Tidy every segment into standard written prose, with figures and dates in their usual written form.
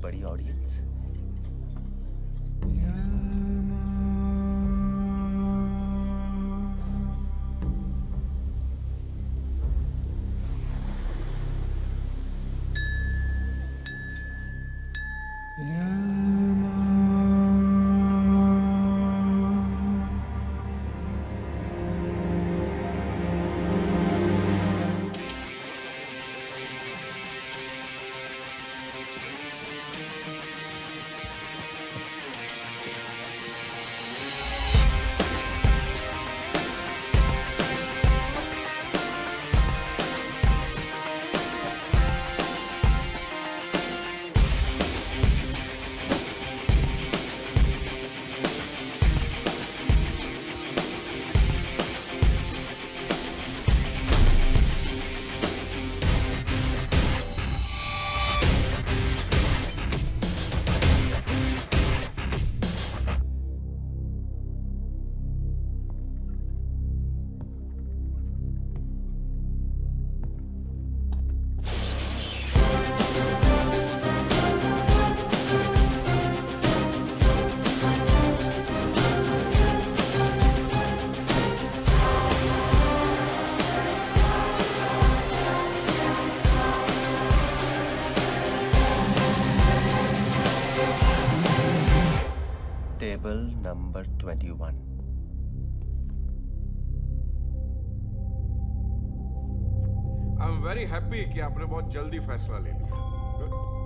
बड़ी audience. Table number 21। I am very happy कि आपने बहुत जल्दी फैसला ले लिया।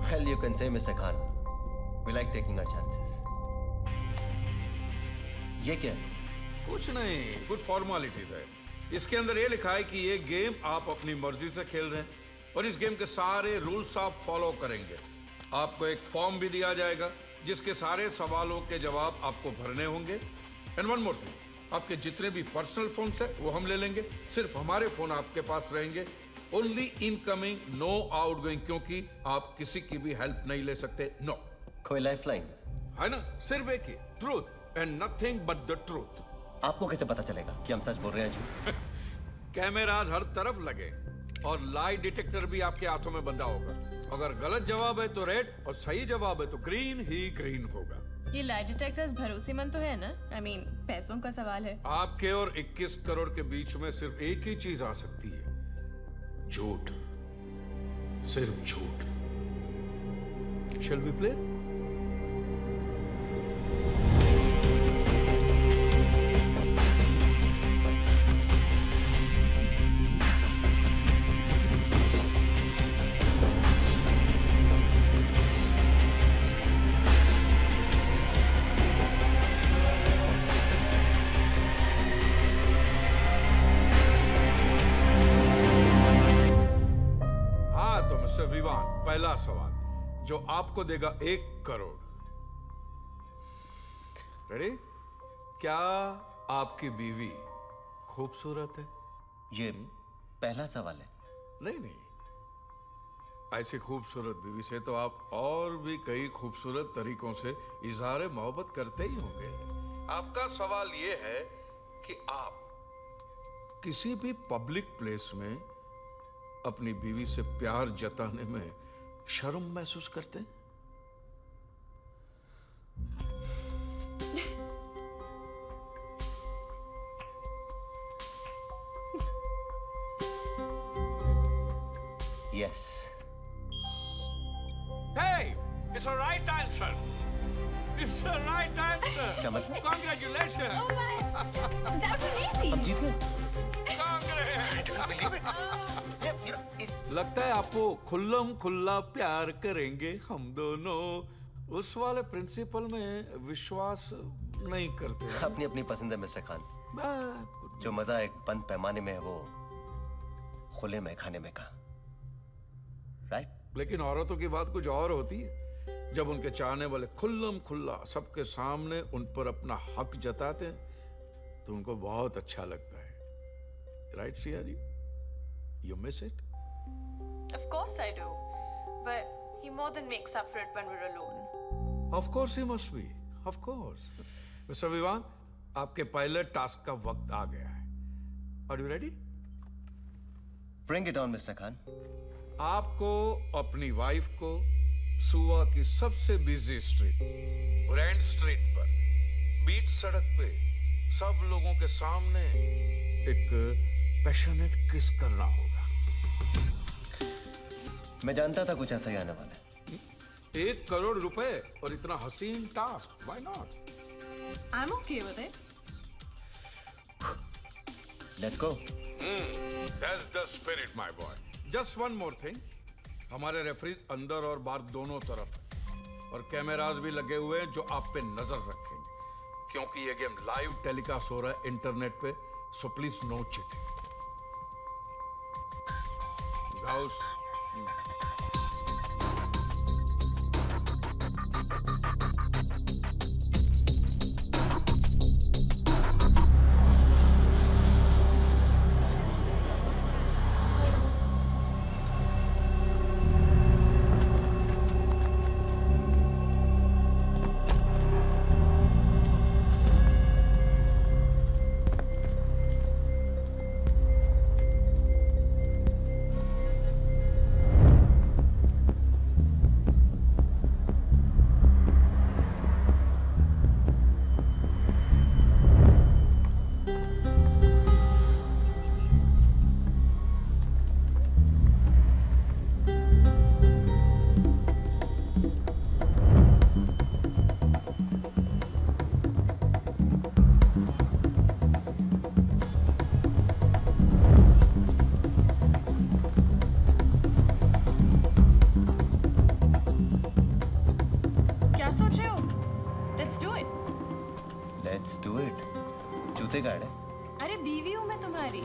Well, you can say, Mr. Khan, we like taking our chances. ये क्या है? कुछ नहीं, कुछ फॉर्मेलिटीज है। इसके अंदर ये लिखा है कि ये गेम आप अपनी मर्जी से खेल रहे हैं और इस गेम के सारे रूल्स आप फॉलो करेंगे। आपको एक फॉर्म भी दिया जाएगा जिसके सारे सवालों के जवाब आपको भरने होंगे। एंड वन मोर थिंग, आपके जितने भी पर्सनल फोन्स है वो हम ले लेंगे। सिर्फ हमारे फोन आपके पास रहेंगे। ओनली इनकमिंग, नो आउटगोइंग, क्योंकि आप किसी की भी हेल्प नहीं ले सकते। नो। कोई लाइफलाइन है ना? सिर्फ एक ही, truth and nothing but the truth. आपको कैसे पता चलेगा कि हम सच बोल रहे हैं जी? कैमराज हर तरफ लगे और लाई डिटेक्टर भी आपके हाथों में बंधा होगा। अगर गलत जवाब है तो रेड और सही जवाब है तो ग्रीन ही ग्रीन होगा। ये लाई डिटेक्टर्स भरोसेमंद तो है ना? I mean, पैसों का सवाल है। आपके और 21 करोड़ के बीच में सिर्फ एक ही चीज आ सकती है, झूठ। सिर्फ झूठ। Shall we play? विवान, पहला सवाल जो आपको देगा 1 करोड़। रेडी? क्या आपकी बीवी खूबसूरत है? ये पहला सवाल है। नहीं नहीं, ऐसी खूबसूरत बीवी से तो आप और भी कई खूबसूरत तरीकों से इजहार मोहब्बत करते ही होंगे। आपका सवाल यह है कि आप किसी भी पब्लिक प्लेस में अपनी बीवी से प्यार जताने में शर्म महसूस करते हैं? Yes. Hey, it's a right answer. It's a right answer. क्या मतलब? Congratulations. Oh my, that was easy. हम जीत गए। लगता है आपको खुल्लम खुल्ला प्यार करेंगे हम दोनों। उस वाले प्रिंसिपल में विश्वास नहीं करते। अपनी अपनी पसंद है मिस्टर खान। जो मजा एक बंद पैमाने में है वो खुले में खाने में का, राइट? लेकिन औरतों की बात कुछ और होती है। जब उनके चाहने वाले खुल्लम खुल्ला सबके सामने उन पर अपना हक जताते हैं तो उनको बहुत अच्छा लगता है। राइट सियारी? You miss it? Of course I do, but he more than makes up for it when we're alone. Of course he must be. Of course. Mr. Vivaan, आपके पहले टास्क का वक्त आ गया है। Are you ready? Bring it on, Mr. Khan. आपको अपनी wife को सुवा की सबसे बिजी स्ट्रीट, ग्रैंड स्ट्रीट पर, बीच सड़क पे सब लोगों के सामने एक पैशनेट किस करना होगा। मैं जानता था कुछ ऐसा ही आने वाला है। 1 करोड़ रुपए और इतना हसीन task, why not? I'm okay with it. Let's go. That's the spirit, my boy. Just one more thing. हमारे रेफरीज अंदर और बाहर दोनों तरफ है और कैमरास भी लगे हुए हैं जो आप पे नजर रखेंगे, क्योंकि ये गेम लाइव टेलीकास्ट हो रहा है इंटरनेट पे, so please no cheating. Gauss, क्या सोच रहे हो? Let's do it. Let's do it. जूते गाड़ है। अरे बीवी हूँ मैं तुम्हारी।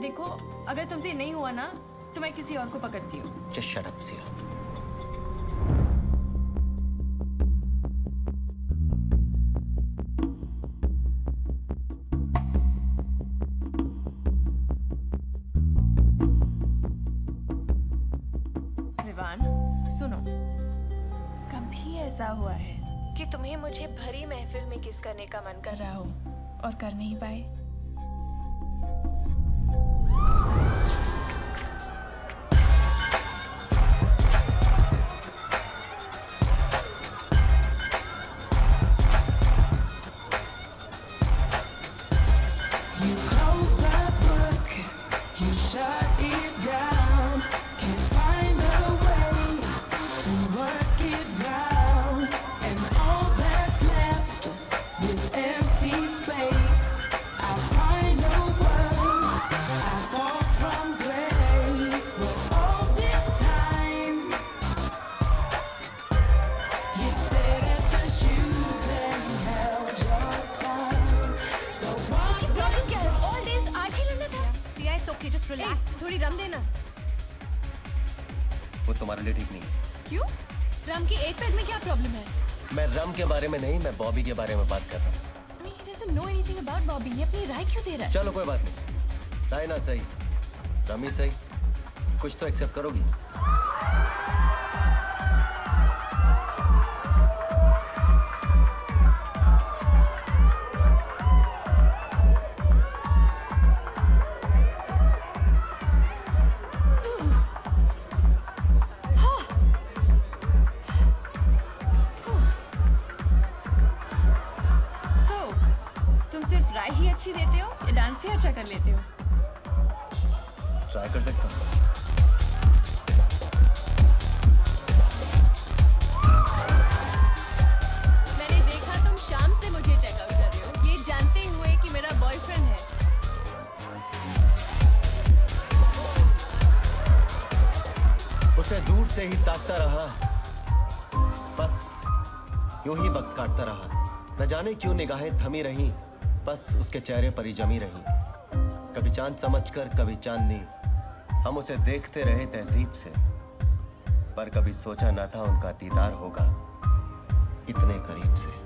देखो, अगर तुमसे नहीं हुआ ना तो मैं किसी और को पकड़ती हूँ। Just shut up Siya. Vivaan, सुनो, कभी ऐसा हुआ है कि तुम्हें मुझे भरी महफिल में किस करने का मन कर रहा हो और कर नहीं पाए? You close the book, you shut it down, can't find a way to work it round, and all that's left is empty space. I find no words, I fall from grace, but all this time you stared at your shoes and held your tongue. So why? Problem क्या है? All days आज ही लेना था। Siya, it's okay, just relax. थोड़ी रम देना। वो तुम्हारे लिए ठीक नहीं है। क्यों? रम की एक पैग में क्या प्रॉब्लम है? मैं रम के बारे में नहीं, मैं बॉबी के बारे में बात कर रहा हूँ। I mean, he doesn't know anything about Bobby. ये अपनी राय क्यों दे रहा है? चलो कोई बात नहीं, राय ना सही, रमी सही, कुछ तो एक्सेप्ट करोगी। So, तुम सिर्फ राय ही अच्छी देते हो या डांस भी अच्छा कर लेते हो? ट्राई कर सकता हूँ। मैंने देखा तुम शाम से मुझे चेकआउट कर रहे हो, ये जानते हुए कि मेरा बॉयफ्रेंड है। उसे दूर से ही ताकता रहा, बस यूं ही वक्त काटता रहा। न जाने क्यों निगाहें थमी रहीं, बस उसके चेहरे पर ही जमी रहीं। कभी चांद समझकर, कभी चांदनी, हम उसे देखते रहे तहजीब से, पर कभी सोचा न था उनका दीदार होगा इतने करीब से।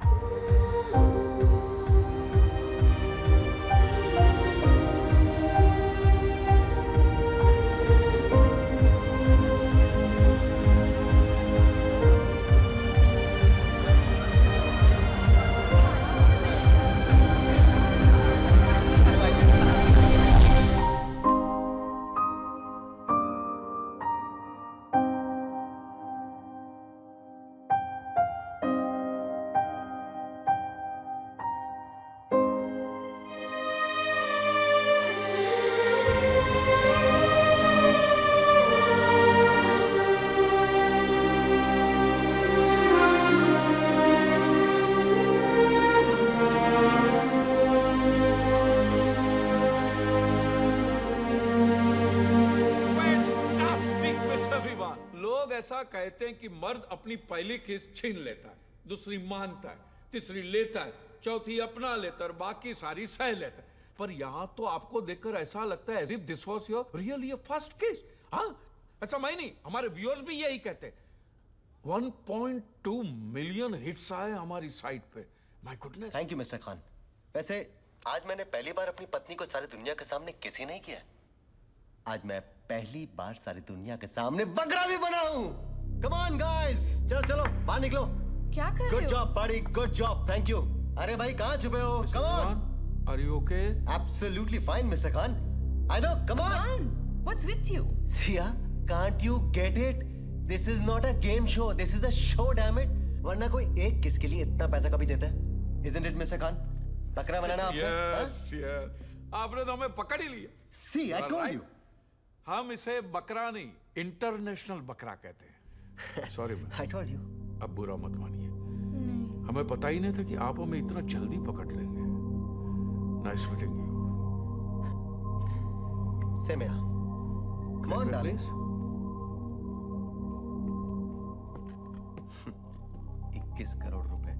कहते हैं कि मर्द अपनी पहली किस छीन लेता है, दूसरी मानता है, तीसरी लेता है, चौथी अपना लेता है और बाकी सारी सह लेता है। पर यहां तो आपको देखकर ऐसा लगता है as if this was your really first किस। हाँ, ऐसा मैं नहीं, हमारे व्यूअर्स भी यही कहते हैं। 1.2 मिलियन हिट्स आए हमारी साइट पे। My goodness. Thank you mister Khan. वैसे आज मैंने पहली बार अपनी पत्नी को सारी दुनिया के सामने किस ही नहीं किया। आज मैं पहली बार सारी दुनिया के सामने बकरा भी बना हूं। कम ऑन गाइस, चलो चलो बाहर निकलो। क्या कर रहे गुड हो? जॉब बड़ी, गुड जॉब, थैंक यू। अरे भाई कहाँ छुपे हो? Come on. Are you okay? Absolutely fine mister Khan. I know, come on. Khan, what's with you? Siya, can't you get it? This is not a game show. This is a show, damn it. वरना कोई एक किस के लिए इतना पैसा कभी देता है? Isn't it, Mr. Khan? बकरा बनाना आपने? यस यस, आपने तो हमें पकड़ ही लिया। See, I told Right. you. हम इसे बकरा नहीं, इंटरनेशनल बकरा कहते हैं। Sorry ma'am, I told you. अब बुरा मत मानिए। हमें पता ही नहीं था कि आप हमें इतना जल्दी पकड़ लेंगे। Nice meeting you. Same here. Come on, darling. 21 crore रुपए।